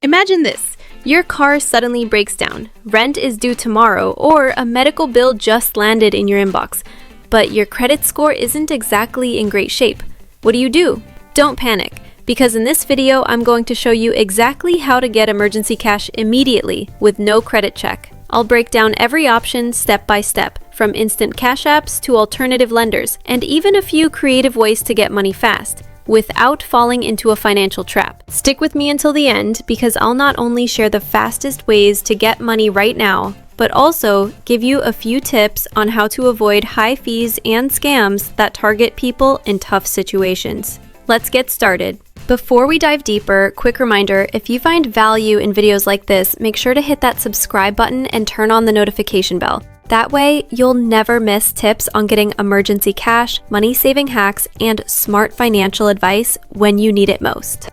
Imagine this. Your car suddenly breaks down, rent is due tomorrow, or a medical bill just landed in your inbox, but your credit score isn't exactly in great shape. What do? Don't panic, because in this video, I'm going to show you exactly how to get emergency cash immediately with no credit check. I'll break down every option step by step, from instant cash apps to alternative lenders, and even a few creative ways to get money fast, without falling into a financial trap. Stick with me until the end, because I'll not only share the fastest ways to get money right now, but also give you a few tips on how to avoid high fees and scams that target people in tough situations. Let's get started. Before we dive deeper, quick reminder, if you find value in videos like this, make sure to hit that subscribe button and turn on the notification bell. That way, you'll never miss tips on getting emergency cash, money-saving hacks, and smart financial advice when you need it most.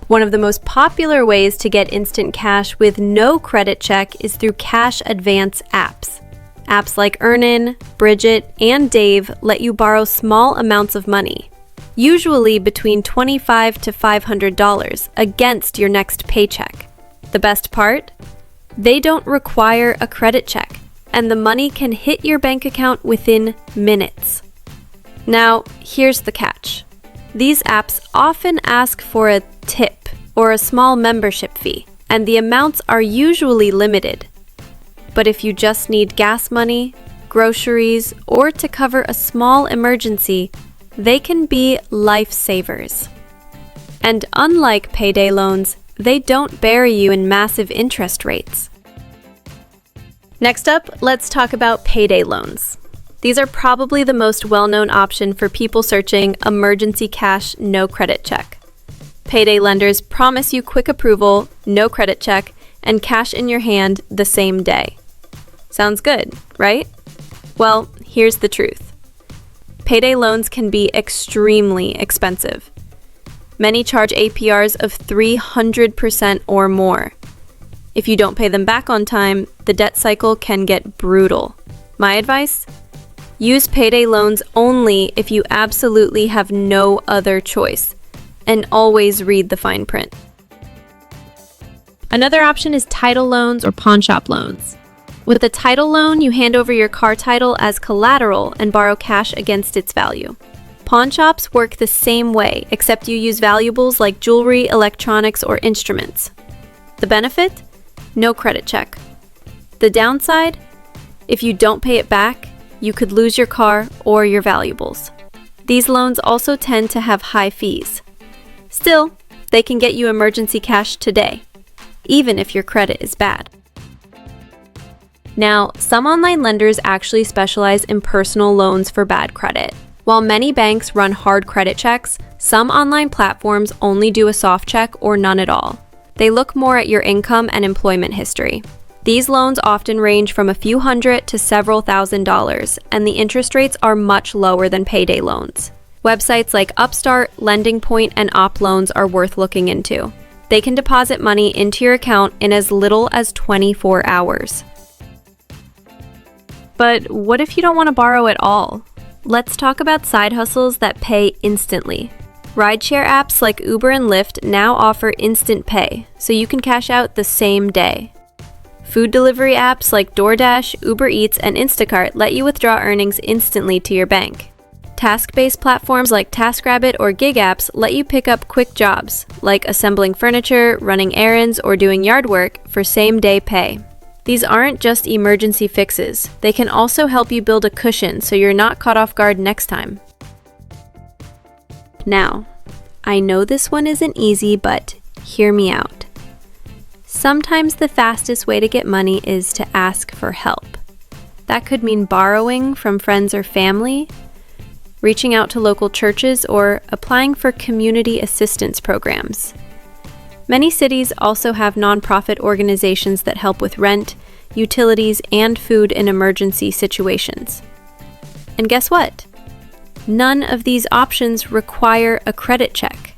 One of the most popular ways to get instant cash with no credit check is through cash advance apps. Apps like Earnin, Bridget, and Dave let you borrow small amounts of money, usually between $25 to $500, against your next paycheck. The best part? They don't require a credit check, and the money can hit your bank account within minutes. Now, here's the catch. These apps often ask for a tip or a small membership fee, and the amounts are usually limited. But if you just need gas money, groceries, or to cover a small emergency, they can be lifesavers. And unlike payday loans, they don't bury you in massive interest rates. Next up, let's talk about payday loans. These are probably the most well-known option for people searching emergency cash, no credit check. Payday lenders promise you quick approval, no credit check, and cash in your hand the same day. Sounds good, right? Well, here's the truth. Payday loans can be extremely expensive. Many charge APRs of 300% or more. If you don't pay them back on time, the debt cycle can get brutal. My advice? Use payday loans only if you absolutely have no other choice, and always read the fine print. Another option is title loans or pawn shop loans. With a title loan, you hand over your car title as collateral and borrow cash against its value. Pawn shops work the same way, except you use valuables like jewelry, electronics, or instruments. The benefit? No credit check. The downside? If you don't pay it back, you could lose your car or your valuables. These loans also tend to have high fees. Still, they can get you emergency cash today, even if your credit is bad. Now, some online lenders actually specialize in personal loans for bad credit. While many banks run hard credit checks, some online platforms only do a soft check or none at all. They look more at your income and employment history. These loans often range from a few hundred to several $1,000s, and the interest rates are much lower than payday loans. Websites like Upstart, Lending Point, and OppLoans are worth looking into. They can deposit money into your account in as little as 24 hours. But what if you don't want to borrow at all? Let's talk about side hustles that pay instantly. Rideshare apps like Uber and Lyft now offer instant pay, so you can cash out the same day. Food delivery apps like DoorDash, Uber Eats, and Instacart let you withdraw earnings instantly to your bank. Task-based platforms like TaskRabbit or gig apps let you pick up quick jobs, like assembling furniture, running errands, or doing yard work for same-day pay. These aren't just emergency fixes. They can also help you build a cushion so you're not caught off guard next time. Now, I know this one isn't easy, but hear me out. Sometimes the fastest way to get money is to ask for help. That could mean borrowing from friends or family, reaching out to local churches, or applying for community assistance programs. Many cities also have nonprofit organizations that help with rent, utilities, and food in emergency situations. And guess what? None of these options require a credit check.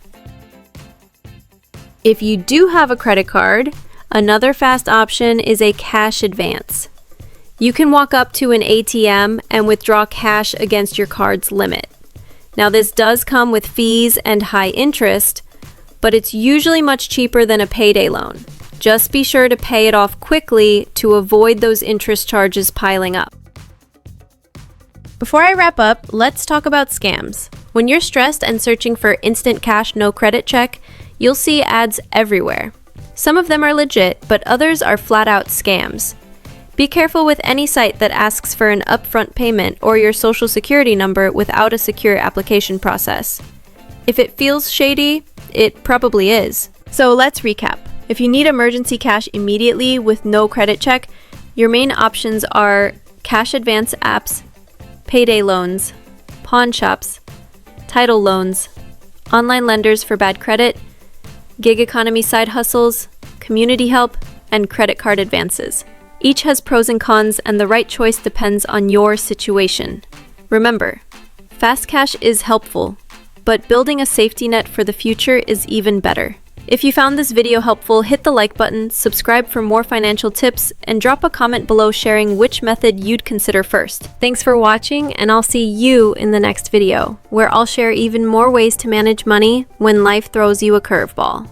If you do have a credit card, another fast option is a cash advance. You can walk up to an ATM and withdraw cash against your card's limit. Now, this does come with fees and high interest, but it's usually much cheaper than a payday loan. Just be sure to pay it off quickly to avoid those interest charges piling up. Before I wrap up, let's talk about scams. When you're stressed and searching for instant cash no credit check, you'll see ads everywhere. Some of them are legit, but others are flat-out scams. Be careful with any site that asks for an upfront payment or your social security number without a secure application process. If it feels shady, it probably is. So let's recap. If you need emergency cash immediately with no credit check, your main options are cash advance apps, payday loans, pawn shops, title loans, online lenders for bad credit, gig economy side hustles, community help, and credit card advances. Each has pros and cons, and the right choice depends on your situation. Remember, fast cash is helpful, but building a safety net for the future is even better. If you found this video helpful, hit the like button, subscribe for more financial tips, and drop a comment below sharing which method you'd consider first. Thanks for watching, and I'll see you in the next video, where I'll share even more ways to manage money when life throws you a curveball.